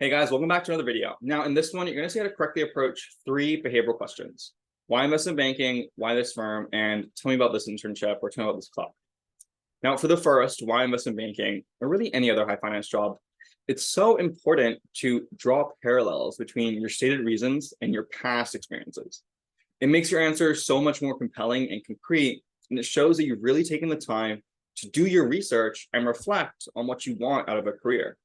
Hey guys, welcome back to another video. Now in this one, you're going to see how to correctly approach 3 behavioral questions. Why investment banking, why this firm, and tell me about this internship or tell me about this club. Now for the first, why investment banking, or really any other high finance job, it's so important to draw parallels between your stated reasons and your past experiences. It makes your answer so much more compelling and concrete, and it shows that you've really taken the time to do your research and reflect on what you want out of a career.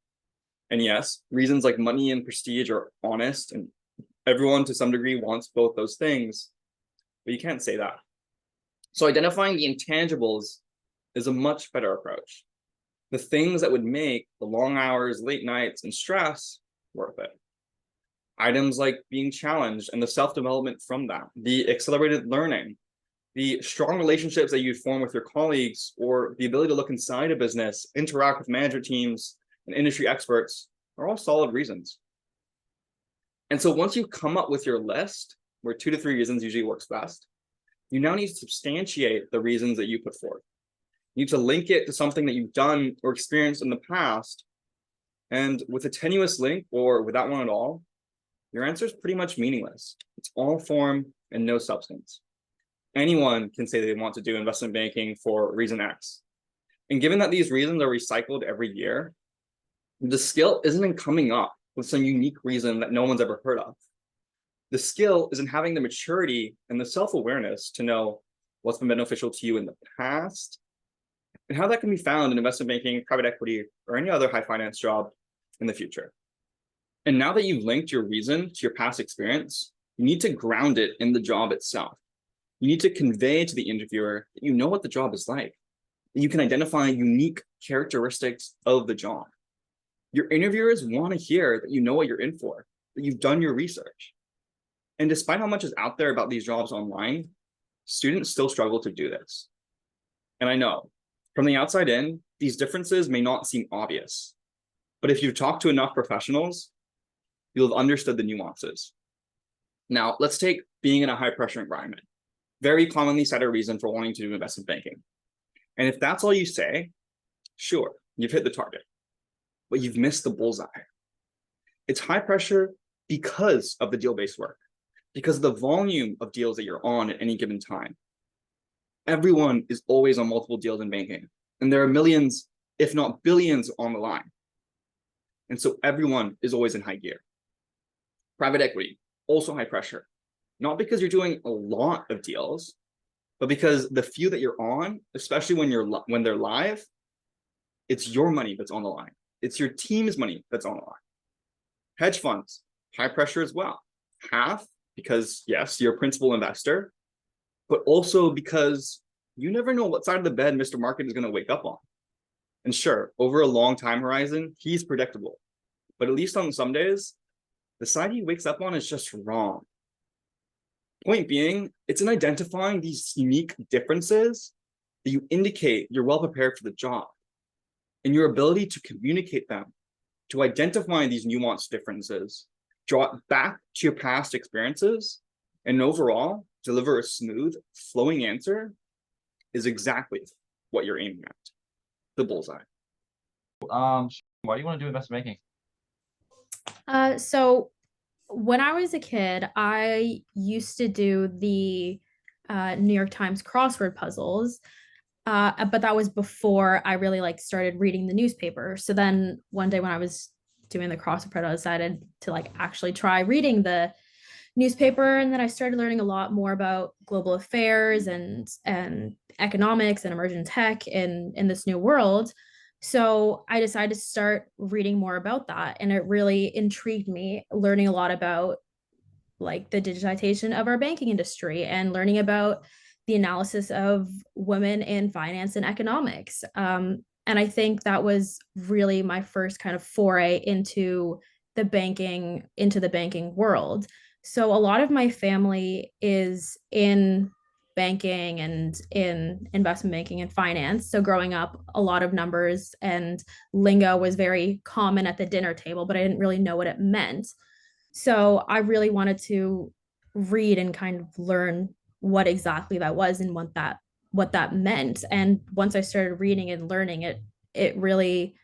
And yes, reasons like money and prestige are honest, and everyone to some degree wants both those things, but you can't say that. So identifying the intangibles is a much better approach. The things that would make the long hours, late nights, and stress worth it. Items like being challenged and the self-development from that, the accelerated learning, the strong relationships that you'd form with your colleagues, or the ability to look inside a business, interact with management teams, and industry experts are all solid reasons. And so once you come up with your list, where 2 to 3 reasons usually works best, you now need to substantiate the reasons that you put forth. You need to link it to something that you've done or experienced in the past. And with a tenuous link or without one at all, your answer is pretty much meaningless. It's all form and no substance. Anyone can say they want to do investment banking for reason X. And given that these reasons are recycled every year, the skill isn't in coming up with some unique reason that no one's ever heard of. The skill is in having the maturity and the self-awareness to know what's been beneficial to you in the past and how that can be found in investment banking, private equity, or any other high finance job in the future. And now that you've linked your reason to your past experience, you need to ground it in the job itself. You need to convey to the interviewer that you know what the job is like, that you can identify unique characteristics of the job. Your interviewers want to hear that you know what you're in for, that you've done your research. And despite how much is out there about these jobs online, students still struggle to do this. And I know, from the outside in, these differences may not seem obvious, but if you've talked to enough professionals, you'll have understood the nuances. Now, let's take being in a high-pressure environment. Very commonly cited reason for wanting to do investment banking. And if that's all you say, sure, you've hit the target, but you've missed the bullseye. It's high pressure because of the deal-based work, because of the volume of deals that you're on at any given time. Everyone is always on multiple deals in banking, and there are millions, if not billions, on the line. And so everyone is always in high gear. Private equity, also high pressure, not because you're doing a lot of deals, but because the few that you're on, especially when they're live, it's your money that's on the line. It's your team's money that's on the line. Hedge funds, high pressure as well. Half because, yes, you're a principal investor, but also because you never know what side of the bed Mr. Market is going to wake up on. And sure, over a long time horizon, he's predictable. But at least on some days, the side he wakes up on is just wrong. Point being, it's in identifying these unique differences that you indicate you're well prepared for the job. And your ability to communicate them, to identify these nuanced differences, draw it back to your past experiences, and overall deliver a smooth, flowing answer is exactly what you're aiming at, the bullseye. Why do you want to do investment banking? So when I was a kid, I used to do the New York Times crossword puzzles. But that was before I really started reading the newspaper. So then one day when I was doing the crossword, I decided to actually try reading the newspaper, and then I started learning a lot more about global affairs and economics and emerging tech in this new world. So I decided to start reading more about that, and it really intrigued me, learning a lot about the digitization of our banking industry and learning about the analysis of women in finance and economics. And I think that was really my first kind of foray into the banking world. So a lot of my family is in banking and in investment banking and finance. So growing up, a lot of numbers and lingo was very common at the dinner table, but I didn't really know what it meant. So I really wanted to read and kind of learn what exactly that was and what that meant. And once I started reading and learning it, it really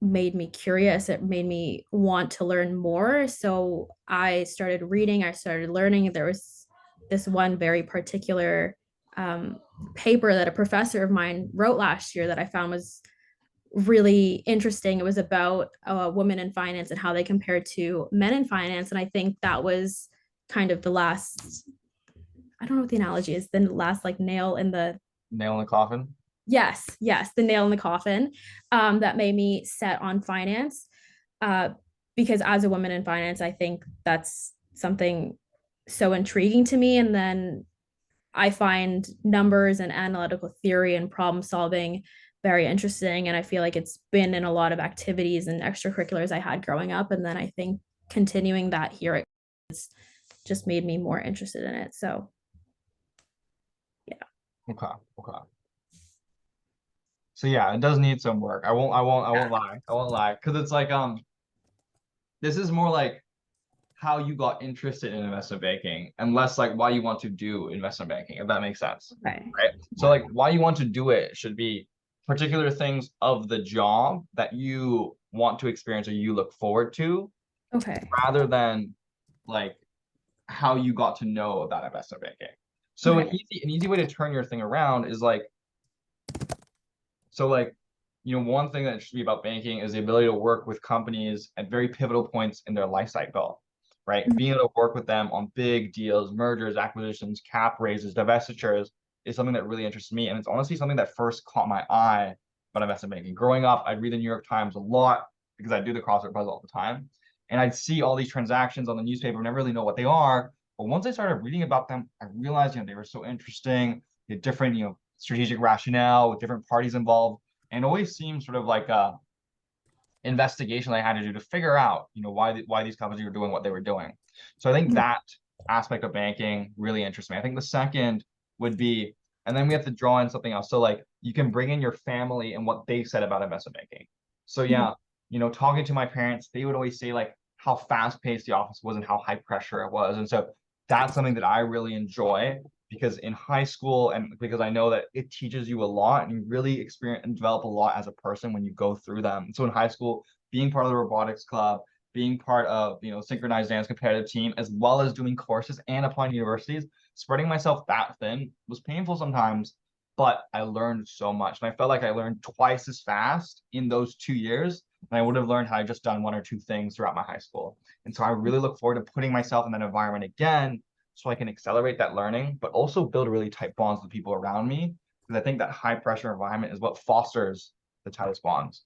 made me curious. It made me want to learn more. So I started reading, I started learning. There was this one very particular um, paper that a professor of mine wrote last year that I found was really interesting. It was about women in finance and how they compared to men in finance. And I think that was kind of the last, I don't know what the analogy is, the last like nail in the Nail in the coffin. yes, the nail in the coffin that made me set on finance. Uh, because as a woman in finance, I think that's something so intriguing to me. And then I find numbers and analytical theory and problem solving very interesting. And I feel like it's been in a lot of activities and extracurriculars I had growing up. And then I think continuing that here has just made me more interested in it. So Okay. Okay. So yeah, it does need some work. I won't lie. I won't lie. Because it's like, this is more like how you got interested in investment banking and less like why you want to do investment banking, if that makes sense. okay. Right. So like why you want to do it should be particular things of the job that you want to experience or you look forward to, Okay. rather than like how you got to know about investment banking. So Okay. an easy way to turn your thing around is like, so like, one thing that should be about banking is the ability to work with companies at very pivotal points in their life cycle, right? Mhm. Being able to work with them on big deals, mergers, acquisitions, cap raises, divestitures is something that really interests me. And it's honestly something that first caught my eye about investment banking. Growing up, I'd read the New York Times a lot because I do the crossword puzzle all the time. And I'd see all these transactions on the newspaper, never really know what they are. But once I started reading about them, I realized, they were so interesting. They had different, strategic rationale with different parties involved, and always seemed sort of like a investigation I had to do to figure out, why these companies were doing what they were doing. So I think that aspect of banking really interests me. I think the second would be, and then we have to draw in something else. So like you can bring in your family and what they said about investment banking. So yeah, talking to my parents, they would always say like how fast paced the office was and how high pressure it was. And so that's something that I really enjoy, because in high school, and because I know that it teaches you a lot and you really experience and develop a lot as a person when you go through them. So in high school, being part of the robotics club, being part of, synchronized dance competitive team, as well as doing courses and applying to universities, spreading myself that thin was painful sometimes, but I learned so much. And I felt like I learned twice as fast in those 2 years than I would have learned had I just done one or two things throughout my high school. And so I really look forward to putting myself in that environment again, so I can accelerate that learning, but also build really tight bonds with people around me. Because I think that high pressure environment is what fosters the tightest bonds.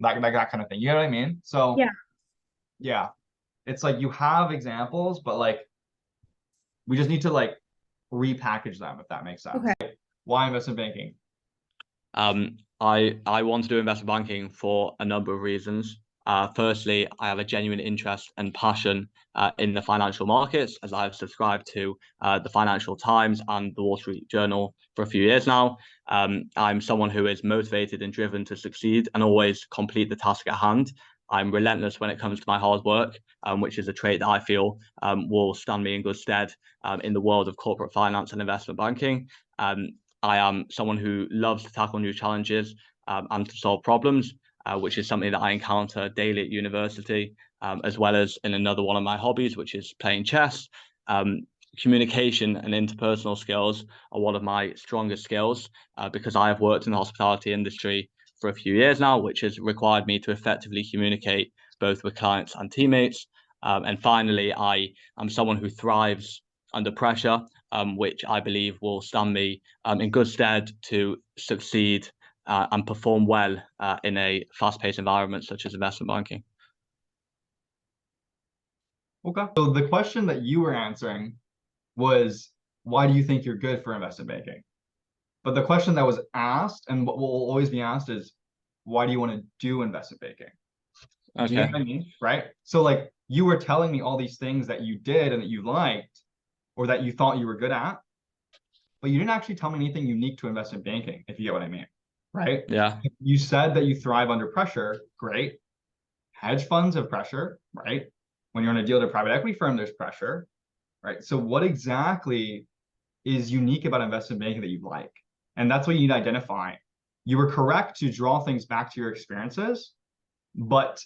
That kind of thing. You know what I mean? So Yeah. yeah, it's like you have examples, but like we just need to like repackage them, if that makes sense. Okay. Why investment banking? I want to do investment banking for a number of reasons. Firstly, I have a genuine interest and passion in the financial markets, as I've subscribed to the Financial Times and the Wall Street Journal for a few years now. I'm someone who is motivated and driven to succeed and always complete the task at hand. I'm relentless when it comes to my hard work, which is a trait that I feel will stand me in good stead in the world of corporate finance and investment banking. I am someone who loves to tackle new challenges and to solve problems, which is something that I encounter daily at university, as well as in another one of my hobbies, which is playing chess. Communication and interpersonal skills are one of my strongest skills because I have worked in the hospitality industry for a few years now, which has required me to effectively communicate both with clients and teammates. And finally, I am someone who thrives under pressure, which I believe will stand me in good stead to succeed and perform well in a fast-paced environment such as investment banking. Okay. So the question that you were answering was, why do you think you're good for investment banking? But the question that was asked, and what will always be asked, is, why do you want to do investment banking? Do you know what I mean? Right? So like you were telling me all these things that you did and that you liked, or that you thought you were good at, but you didn't actually tell me anything unique to investment banking, if you get what I mean. Right? Yeah. You said that you thrive under pressure. Great. Hedge funds have pressure, right? When you're on a deal to a private equity firm, there's pressure, right? So what exactly is unique about investment banking that you like? And that's what you need to identify. You were correct to draw things back to your experiences, but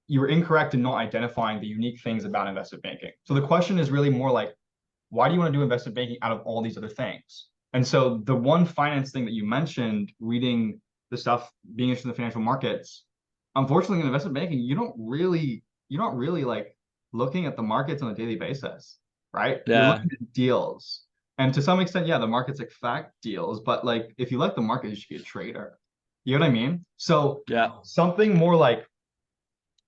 you were incorrect in not identifying the unique things about investment banking. So the question is really more like, why do you want to do investment banking out of all these other things? And so the one finance thing that you mentioned, reading the stuff, being interested in the financial markets, unfortunately in investment banking, you're not really like looking at the markets on a daily basis, right? You're Yeah. looking at deals. And to some extent, yeah, the markets affect deals, but like if you like the market, you should be a trader. You know what I mean? So Yeah. something more like,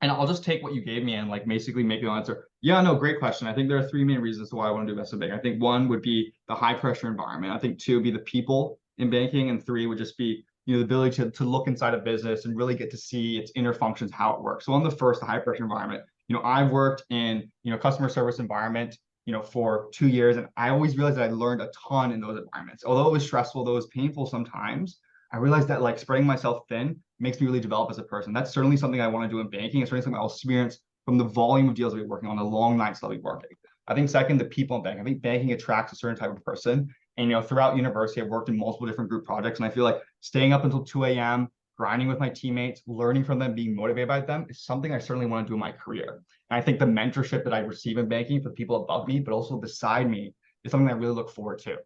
and I'll just take what you gave me and like basically make an answer. Yeah, no, great question. I think there are three main reasons why I want to do investment banking. I think one would be the high pressure environment. I think two would be the people in banking, and three would just be, you know, the ability to look inside a business and really get to see its inner functions, how it works. So on the first, the high pressure environment, you know, I've worked in, you know, customer service environment, you know, for 2 years, and I always realized that I learned a ton in those environments. Although it was stressful, though it was painful sometimes, I realized that like spreading myself thin makes me really develop as a person. That's certainly something I want to do in banking. It's certainly something I'll experience from the volume of deals we'll be working on, the long nights I'll be working. I think second, the people in banking. I think banking attracts a certain type of person. And you know, throughout university, I've worked in multiple different group projects, and I feel like staying up until 2 a.m., grinding with my teammates, learning from them, being motivated by them is something I certainly want to do in my career. And I think the mentorship that I receive in banking for people above me, but also beside me, is something I really look forward to.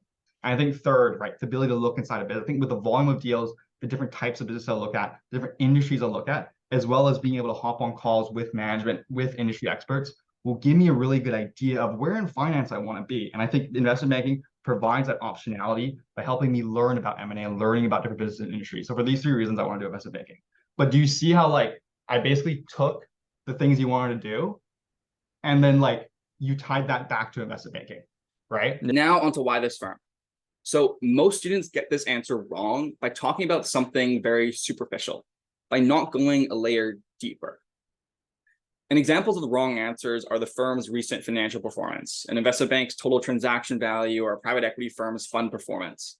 And I think third, right, the ability to look inside a bit. I think with the volume of deals, the different types of business I'll look at, the different industries I'll look at, as well as being able to hop on calls with management, with industry experts, will give me a really good idea of where in finance I want to be. And I think investment banking provides that optionality by helping me learn about M&A and learning about different business and industries. So for these three reasons, I want to do investment banking. But do you see how like I basically took the things you wanted to do and then like you tied that back to investment banking, right? Now onto why this firm. So most students get this answer wrong by talking about something very superficial, by not going a layer deeper. And examples of the wrong answers are the firm's recent financial performance, an investment bank's total transaction value, or a private equity firm's fund performance,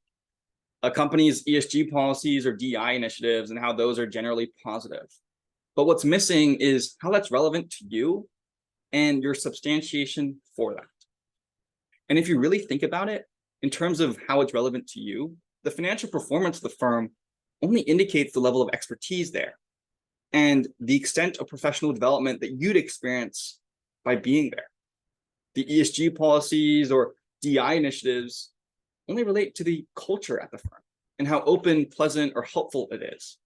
a company's ESG policies or DI initiatives and how those are generally positive. But what's missing is how that's relevant to you and your substantiation for that. And if you really think about it, in terms of how it's relevant to you, the financial performance of the firm only indicates the level of expertise there and the extent of professional development that you'd experience by being there. The ESG policies or DI initiatives only relate to the culture at the firm and how open, pleasant, or helpful it is.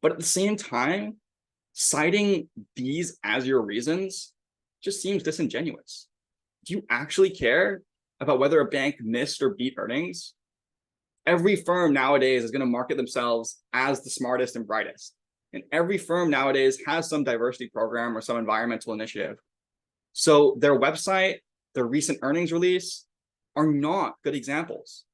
But at the same time, citing these as your reasons just seems disingenuous. Do you actually care about whether a bank missed or beat earnings? Every firm nowadays is going to market themselves as the smartest and brightest. And every firm nowadays has some diversity program or some environmental initiative. So their website, their recent earnings release are not good examples.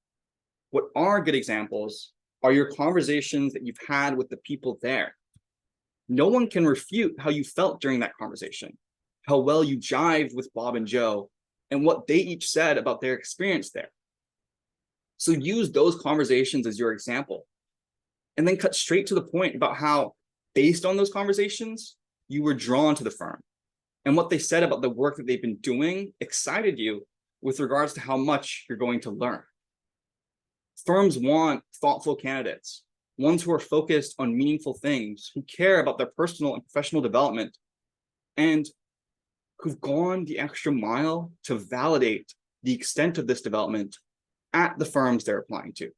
What are good examples are your conversations that you've had with the people there. No one can refute how you felt during that conversation, how well you jived with Bob and Joe, and what they each said about their experience there. So use those conversations as your example, and then cut straight to the point about how, based on those conversations, you were drawn to the firm, and what they said about the work that they've been doing excited you with regards to how much you're going to learn. Firms want thoughtful candidates, ones who are focused on meaningful things, who care about their personal and professional development, and who've gone the extra mile to validate the extent of this development at the firms they're applying to,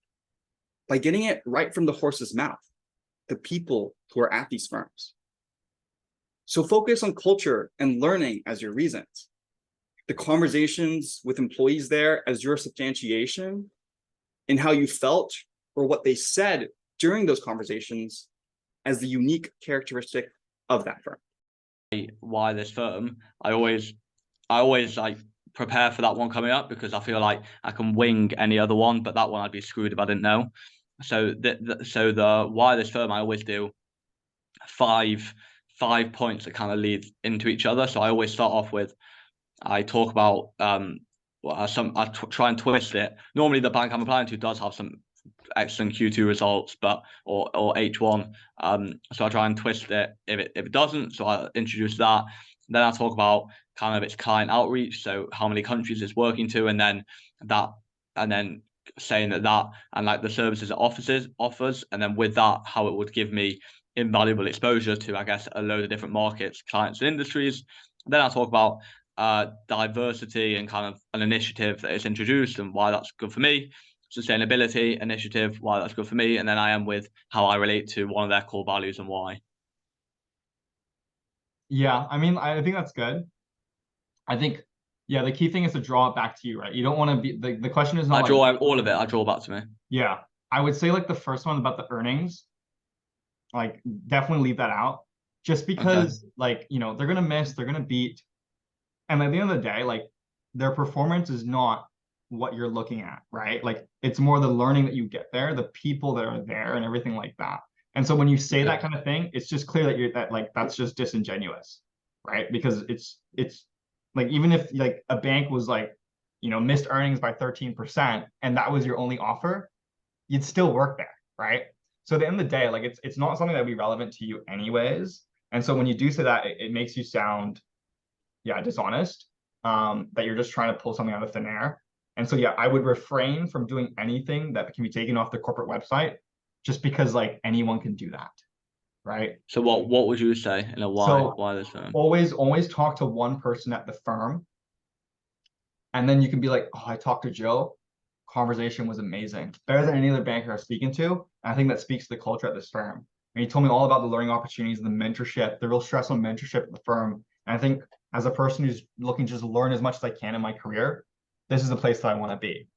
by getting it right from the horse's mouth, the people who are at these firms. So focus on culture and learning as your reasons, the conversations with employees there as your substantiation, and how you felt or what they said during those conversations as the unique characteristic of that firm. Why this firm? I always like prepare for that one coming up because I feel like I can wing any other one, but that one I'd be screwed if I didn't know. So the why this firm, I always do five points that kind of lead into each other. So I always start off with, I talk about I try and twist it. Normally the bank I'm applying to does have some excellent Q2 results, but or H1. So I try and twist it if it doesn't. So I introduce that. Then I talk about kind of its client outreach, so how many countries it's working to, and then saying that and like the services it offers, and then with that, how it would give me invaluable exposure to, I guess, a load of different markets, clients, and industries. Then I'll talk about diversity and kind of an initiative that is introduced and why that's good for me. Sustainability initiative, why that's good for me. And then I am with how I relate to one of their core values and why. Yeah, I mean, I think that's good. I think, yeah, the key thing is to draw it back to you, right? You don't want to be, the question is not I draw all of it. I draw back to me. Yeah, I would say like the first one about the earnings, like definitely leave that out. Just because like, you know, they're gonna miss, they're gonna beat. And at the end of the day, like their performance is not what you're looking at, right? Like it's more the learning that you get there, the people that are there and everything like that. And so when you say that kind of thing, it's just clear that you're that like that's just disingenuous, right? Because it's like even if like a bank was like, you know, missed earnings by 13% and that was your only offer, you'd still work there, right? So at the end of the day, like it's not something that would be relevant to you anyways. And so when you do say that, it makes you sound, yeah, dishonest, that you're just trying to pull something out of thin air. And so, yeah, I would refrain from doing anything that can be taken off the corporate website just because like anyone can do that, right? So what would you say in a why this firm? Always talk to one person at the firm. And then you can be like, oh, I talked to Joe. Conversation was amazing. Better than any other banker I was speaking to. And I think that speaks to the culture at this firm. And he told me all about the learning opportunities, the mentorship, the real stress on mentorship at the firm. And I think as a person who's looking to just learn as much as I can in my career, this is the place that I want to be.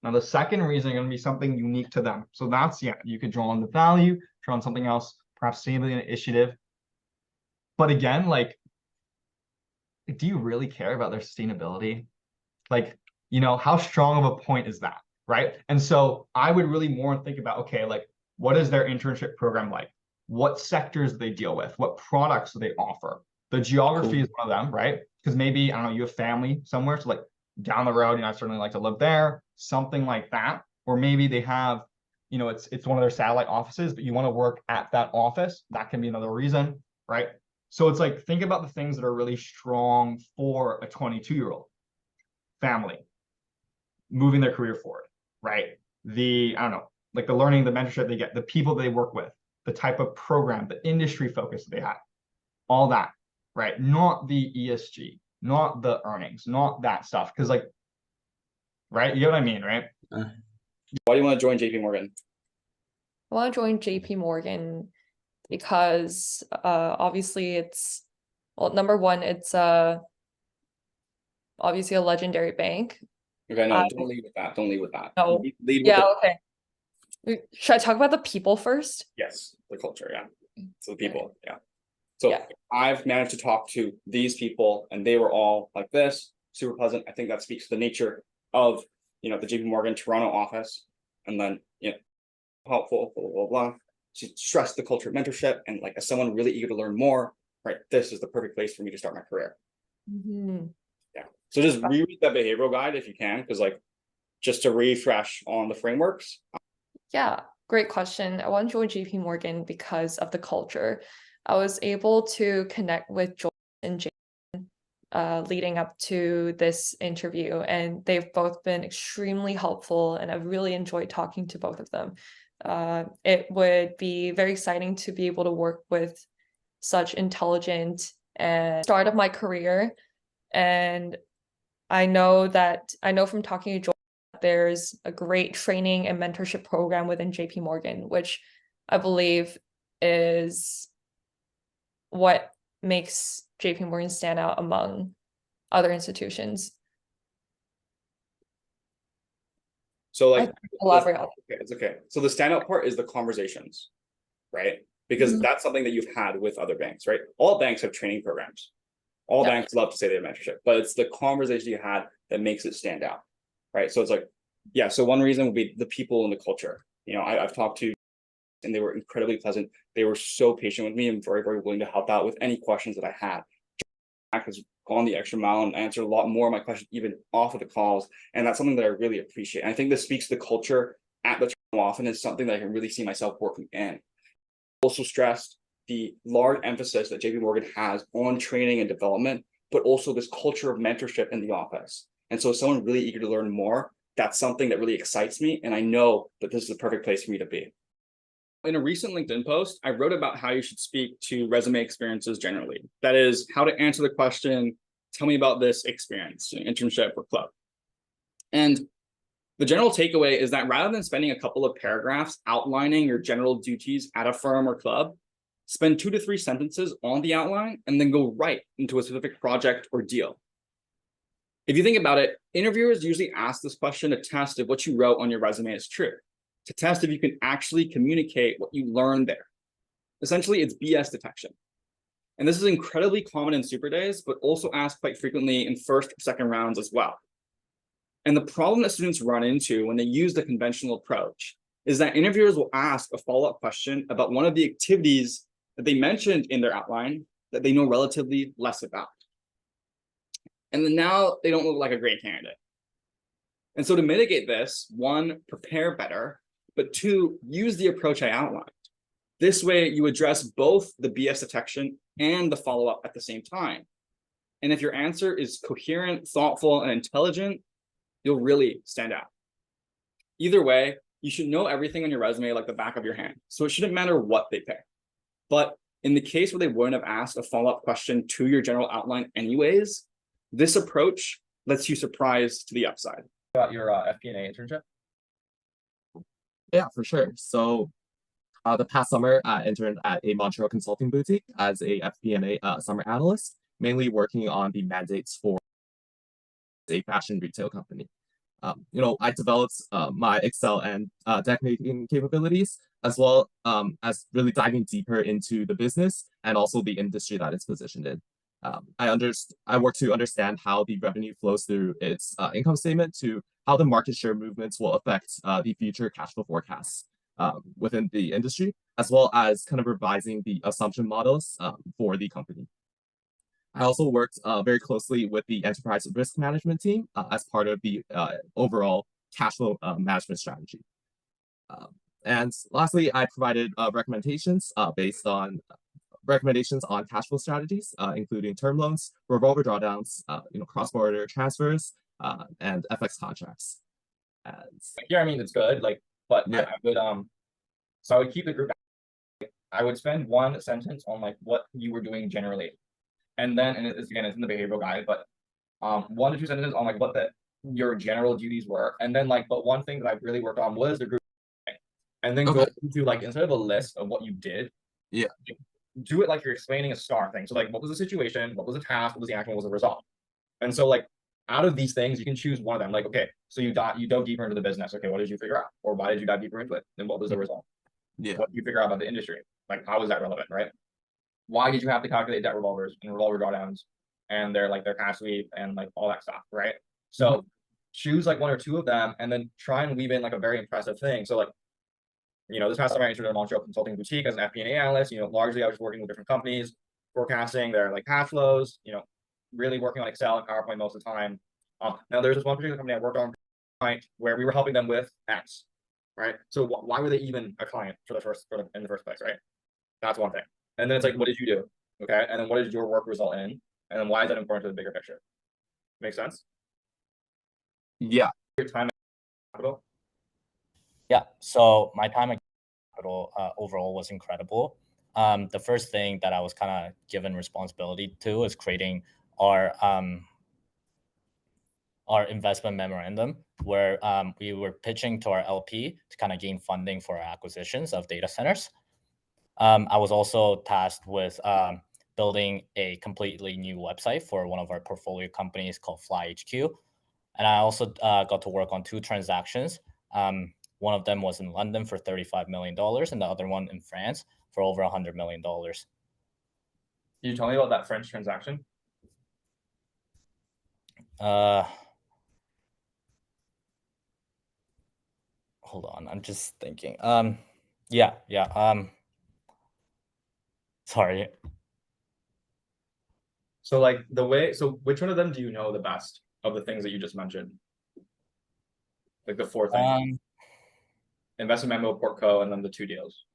Now, the second reason is going to be something unique to them. So that's, yeah, you could draw on the value, draw on something else, perhaps sustainability initiative. But again, like, do you really care about their sustainability? Like, you know, how strong of a point is that, right? And so I would really more think about, okay, like, what is their internship program like? What sectors do they deal with? What products do they offer? The geography is one of them, right? Because maybe, I don't know, you have family somewhere, so like down the road, you know, I certainly like to live there, something like that. Or maybe they have, you know, it's one of their satellite offices, but you want to work at that office. That can be another reason, right? So it's like, think about the things that are really strong for a 22-year-old. Family, moving their career forward, right? I don't know, like the learning, the mentorship they get, the people they work with, the type of program, the industry focus they have, all that, right? Not the ESG, not the earnings, not that stuff. Because like, right? You know what I mean, right? Why do you want to join JP Morgan? I want to join JP Morgan because obviously it's, well, number one, it's obviously a legendary bank. Okay, no, don't lead with that. Don't lead with that. No. Lead with Yeah, okay. Should I talk about the people first? yes, the culture, yeah. So the people, yeah. So Yeah. I've managed to talk to these people and they were all like this, super pleasant. I think that speaks to the nature of, you know, the JP Morgan Toronto office. And then, you know, helpful, blah, blah, blah. To stress the culture of mentorship and like as someone really eager to learn more, right? This is the perfect place for me to start my career. Mm-hmm. Yeah. So just reread that behavioral guide if you can, because like just to refresh on the frameworks. Yeah, great question. I want to join JP Morgan because of the culture. I was able to connect with Joel and Jane leading up to this interview, and they've both been extremely helpful, and I've really enjoyed talking to both of them. It would be very exciting to be able to work with such intelligent and start of my career. And I know from talking to Joel, there's a great training and mentorship program within JP Morgan, which I believe is what makes JP Morgan stand out among other institutions. So like Elaborate on okay, it's okay. So the standout part is the conversations, right? Because that's something that you've had with other banks, right? All banks have training programs. All banks love to say they have mentorship, but it's the conversation you had that makes it stand out, right? So it's like, yeah. So one reason would be the people and the culture. You know, I've talked to, and they were incredibly pleasant. They were so patient with me and very, very willing to help out with any questions that I had. Jack has gone the extra mile and answered a lot more of my questions even off of the calls, and that's something that I really appreciate. And I think this speaks to the culture at the Toronto office and is something that I can really see myself working in. Also stressed the large emphasis that JP Morgan has on training and development, but also this culture of mentorship in the office. And so someone really eager to learn more, that's something that really excites me. And I know that this is the perfect place for me to be. In a recent LinkedIn post, I wrote about how you should speak to resume experiences generally. That is, how to answer the question, tell me about this experience, internship or club. And the general takeaway is that rather than spending a couple of paragraphs outlining your general duties at a firm or club, spend 2 to 3 sentences on the outline and then go right into a specific project or deal. If you think about it, interviewers usually ask this question to test if what you wrote on your resume is true, to test if you can actually communicate what you learned there. Essentially, it's BS detection. And this is incredibly common in super days, but also asked quite frequently in first or second rounds as well. And the problem that students run into when they use the conventional approach is that interviewers will ask a follow-up question about one of the activities that they mentioned in their outline that they know relatively less about. And then now they don't look like a great candidate. And so to mitigate this, 1, prepare better, but 2, use the approach I outlined. This way you address both the BS detection and the follow-up at the same time. And if your answer is coherent, thoughtful, and intelligent, you'll really stand out. Either way, you should know everything on your resume like the back of your hand, so it shouldn't matter what they pick. But in the case where they wouldn't have asked a follow-up question to your general outline anyways, this approach lets you surprise to the upside. About your FP&A internship? Yeah, for sure. So the past summer, I interned at a Montreal consulting boutique as a FP&A summer analyst, mainly working on the mandates for a fashion retail company. I developed my Excel and deck making capabilities, as well as really diving deeper into the business and also the industry that it's positioned in. I work to understand how the revenue flows through its income statement to how the market share movements will affect the future cash flow forecasts within the industry, as well as kind of revising the assumption models for the company. I also worked very closely with the enterprise risk management team as part of the overall cash flow management strategy. And lastly, I provided recommendations on cash flow strategies, including term loans, revolver drawdowns, cross-border transfers, and FX contracts. And Yeah, I mean, it's good, but Yeah. I would so I would keep the group. I would spend 1 sentence on what you were doing generally. And then, and it's again, it's in the behavioral guide, but 1 to 2 sentences on what your general duties were. And then but one thing that I really worked on was the group. And then go into instead of a list of what you did, Yeah. Do it like you're explaining a star thing. So what was the situation? What was the task? What was the action? What was the result? And so out of these things, you can choose one of them. Okay, so you dove deeper into the business. Okay, what did you figure out? Or why did you dive deeper into it? And what was the result? Yeah. What did you figure out about the industry? How is that relevant, right? Why did you have to calculate debt revolvers and revolver drawdowns and their cash sweep and all that stuff, right? So choose 1 or 2 of them and then try and weave in a very impressive thing. So this past summer I entered a Montreal consulting boutique as an FP&A analyst. Largely I was working with different companies, forecasting their cash flows, really working on Excel and PowerPoint most of the time. Now there's this one particular company I worked on where we were helping them with X, right? So why were they even a client in the first place, right? That's one thing. And then it's what did you do? Okay, and then what did your work result in? And then why is that important to the bigger picture? Make sense? Yeah. Your time capital. Yeah, so my time at Capital overall was incredible. The first thing that I was kind of given responsibility to is creating our investment memorandum, where we were pitching to our LP to kind of gain funding for our acquisitions of data centers. I was also tasked with building a completely new website for one of our portfolio companies called Fly HQ. And I also got to work on 2 transactions. One of them was in London for $35 million and the other one in France for over $100 million. Can you tell me about that French transaction? Hold on, I'm just thinking. Yeah. Sorry. So which one of them do you know the best of the things that you just mentioned? The 4 things. Investment memo, Portco, and then the 2 deals.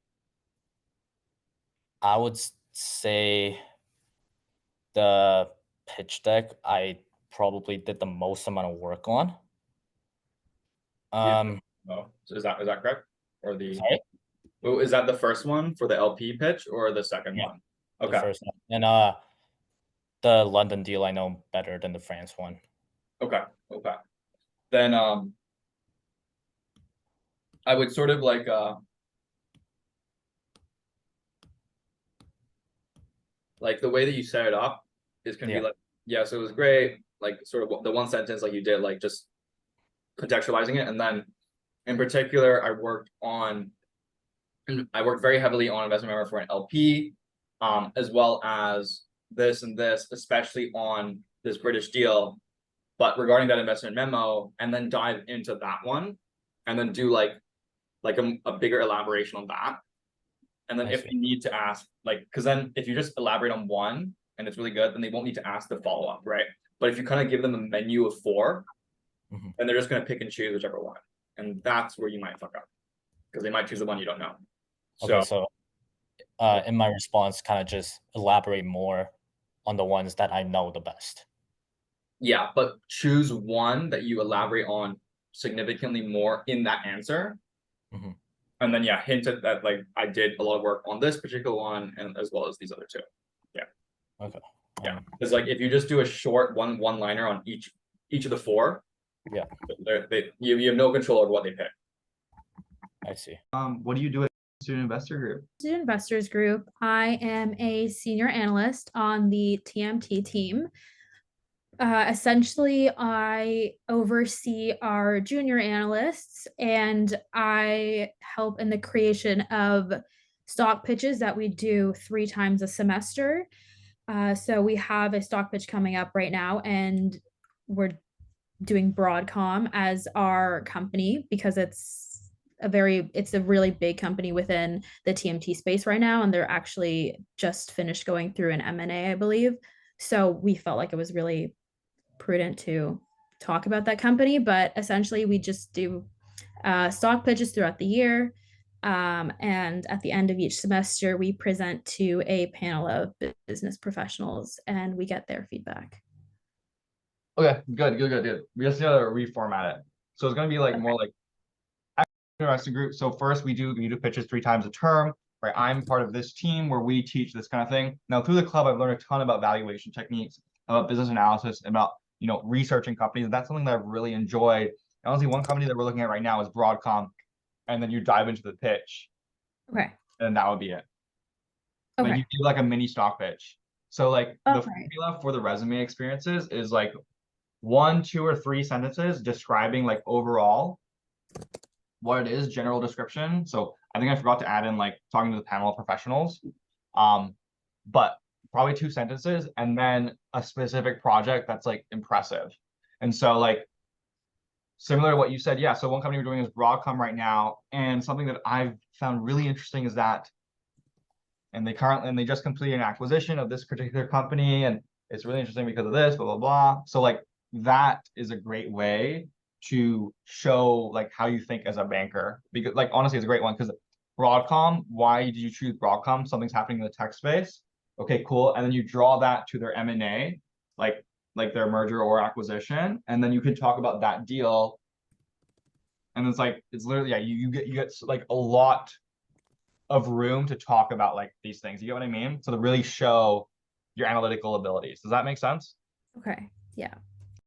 I would say the pitch deck I probably did the most amount of work on. Oh, so is that correct? Or the Sorry? Oh, is that the first one for the LP pitch or the second Yeah, one? the Okay. first one. And the London deal I know better than the France one. Okay. Okay. Then I would sort of like the way that you set it up is gonna be Yeah. like, yeah, so it was great, like sort of the one sentence like you did, like just contextualizing it. And then in particular, I worked very heavily on investment memo for an LP, as well as this and this, especially on this British deal. But regarding that investment memo, and then dive into that one, and then do like a bigger elaboration on that. And then I if see. you need to ask, like, because then if you just elaborate on one and it's really good, then they won't need to ask the follow-up, right? But if you kind of give them a menu of 4, Mhm. then they're just gonna pick and choose whichever one. And that's where you might fuck up. Because they might choose the one you don't know. So Okay, so in my response, kind of just elaborate more on the ones that I know the best. yeah, but choose one that you elaborate on significantly more in that answer. Mhm. And then yeah, hint at that, like I did a lot of work on this particular one and as well as these other 2. Okay. Yeah. Because like if you just do a short one-liner on each of the 4, Yeah. you have no control over what they pick. I see. What do you do at Student Investor Group? Student Investors Group. I am a senior analyst on the TMT team. Essentially, I oversee our junior analysts and I help in the creation of stock pitches that we do 3 times a semester. So we have a stock pitch coming up right now, and we're doing Broadcom as our company because it's a really big company within the TMT space right now, and they're actually just finished going through an M&A, I believe. So we felt like it was really prudent to talk about that company, but essentially we just do stock pitches throughout the year. And at the end of each semester, we present to a panel of business professionals and we get their feedback. Okay, good. We just need to reformat it. So it's gonna be like more like investor group. So first we do pitches 3 times a term, right? I'm part of this team where we teach this kind of thing. Now through the club, I've learned a ton about valuation techniques, about business analysis, about researching companies. That's something that I've really enjoyed. And honestly, one company that we're looking at right now is Broadcom, and then you dive into the pitch, Okay. and that would be it. Like Okay. you do like a mini stock pitch. So like the Okay. formula for the resume experiences is like 1, 2, or 3 sentences describing like overall what it is, general description. So I think I forgot to add in like talking to the panel of professionals. But probably 2 sentences and then a specific project that's like impressive. And so like similar to what you said, yeah. So one company we're doing is Broadcom right now. And something that I've found really interesting is that and they just completed an acquisition of this particular company, and it's really interesting because of this, blah blah blah. So like that is a great way to show like how you think as a banker, because like honestly it's a great one because Broadcom, why did you choose Broadcom? Something's happening in the tech space. Okay, cool. And then you draw that to their M&A, like their merger or acquisition, and then you can talk about that deal. And it's literally, yeah, you get like a lot of room to talk about like these things. You get what I mean? So to really show your analytical abilities. Does that make sense? Okay. Yeah.